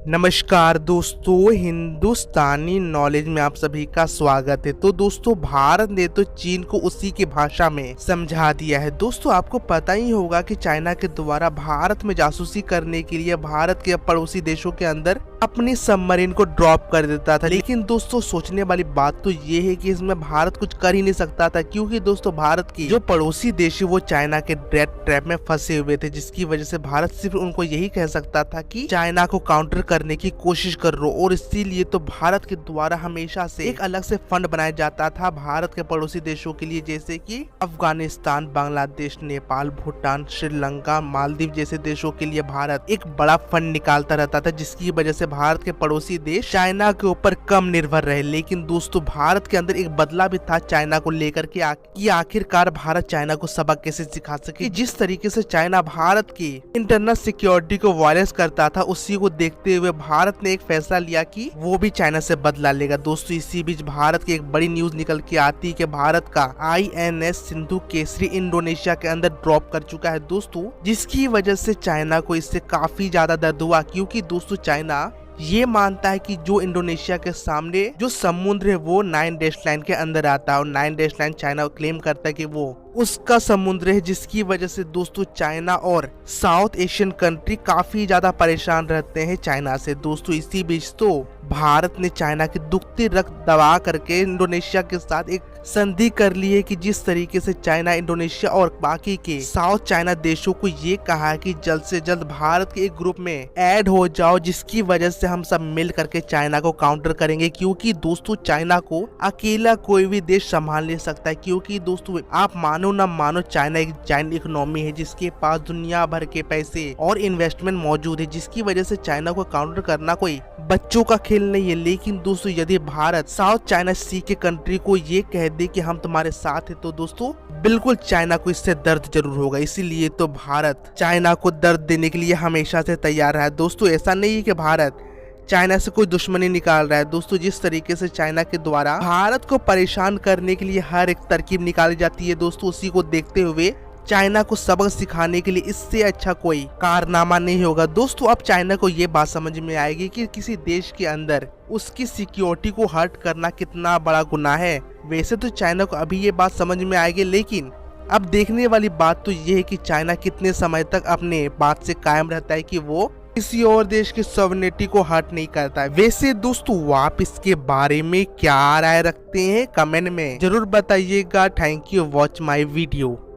नमस्कार दोस्तों, हिंदुस्तानी नॉलेज में आप सभी का स्वागत है। तो दोस्तों, भारत ने तो चीन को उसी की भाषा में समझा दिया है। दोस्तों, आपको पता ही होगा कि चाइना के द्वारा भारत में जासूसी करने के लिए भारत के पड़ोसी देशों के अंदर अपनी सबमरीन को ड्रॉप कर देता था। लेकिन दोस्तों, सोचने वाली बात तो ये है कि इसमें भारत कुछ कर ही नहीं सकता था, क्योंकि दोस्तों भारत की जो पड़ोसी देश है वो चाइना के डेथ ट्रैप में फंसे हुए थे, जिसकी वजह से भारत सिर्फ उनको यही कह सकता था कि चाइना को काउंटर करने की कोशिश कर रहे हो। और इसीलिए तो भारत के द्वारा हमेशा से एक अलग से फंड बनाया जाता था भारत के पड़ोसी देशों के लिए, जैसे कि अफगानिस्तान, बांग्लादेश, नेपाल, भूटान, श्रीलंका, मालदीव जैसे देशों के लिए भारत एक बड़ा फंड निकालता रहता था, जिसकी वजह से भारत के पड़ोसी देश चाइना के ऊपर कम निर्भर रहे। लेकिन दोस्तों, भारत के अंदर एक बदला भी था चाइना को लेकर के कि आखिरकार भारत चाइना को सबक कैसे सिखा सके। जिस तरीके से चाइना भारत की इंटरनल सिक्योरिटी को वायलेंस करता था, उसी को देखते हुए भारत ने एक फैसला लिया कि वो भी चाइना से बदला लेगा। दोस्तों, इसी बीच भारत की एक बड़ी न्यूज निकल के आती है कि भारत का INS सिंधु केसरी इंडोनेशिया के अंदर ड्रॉप कर चुका है दोस्तों, जिसकी वजह से चाइना को इससे काफी ज्यादा दर्द हुआ। क्योंकि दोस्तों, चाइना ये मानता है कि जो इंडोनेशिया के सामने जो समुद्र है वो 9 डैश लाइन के अंदर आता है, और 9 डैश लाइन चाइना क्लेम करता है कि वो उसका समुद्र है, जिसकी वजह से दोस्तों चाइना और साउथ एशियन कंट्री काफी ज्यादा परेशान रहते हैं चाइना से। दोस्तों, इसी बीच तो भारत ने चाइना की दुखती रक्त दबा करके इंडोनेशिया के साथ एक संधि कर ली है कि जिस तरीके से चाइना, इंडोनेशिया और बाकी के साउथ चाइना देशों को ये कहा है कि जल्द से जल्द भारत के एक ग्रुप में ऐड हो जाओ, जिसकी वजह से हम सब मिल करके चाइना को काउंटर करेंगे। क्योंकि दोस्तों, चाइना को अकेला कोई भी देश संभाल नहीं सकता है। क्योंकि दोस्तों, आप मानो ना मानो, चाइना एक जायंट इकोनॉमी है, जिसके पास दुनिया भर के पैसे और इन्वेस्टमेंट मौजूद है, जिसकी वजह से चाइना को काउंटर करना कोई बच्चों का खेल नहीं है। लेकिन दोस्तों, यदि भारत साउथ चाइना सी के कंट्री को ये कह दे कि हम तुम्हारे साथ है, तो दोस्तों बिल्कुल चाइना को इससे दर्द जरूर होगा। इसीलिए तो भारत चाइना को दर्द देने के लिए हमेशा से तैयार है। दोस्तों, ऐसा नहीं है कि भारत चाइना से कोई दुश्मनी निकाल रहा है। दोस्तों, जिस तरीके से चाइना के द्वारा भारत को परेशान करने के लिए हर एक तरकीब निकाली जाती है, दोस्तों उसी को देखते हुए चाइना को सबक सिखाने के लिए इससे अच्छा कोई कारनामा नहीं होगा। दोस्तों, अब चाइना को ये बात समझ में आएगी कि किसी देश के अंदर उसकी सिक्योरिटी को हर्ट करना कितना बड़ा गुनाह है। वैसे तो चाइना को अभी ये बात समझ में आएगी, लेकिन अब देखने वाली बात तो ये है कि चाइना कितने समय तक अपने बात से कायम रहता है कि वो किसी और देश की सॉवरेनिटी को हर्ट नहीं करता है। वैसे दोस्तों, आप इसके बारे में क्या राय रखते हैं? कमेंट में जरूर बताइएगा। Thank you watch my video.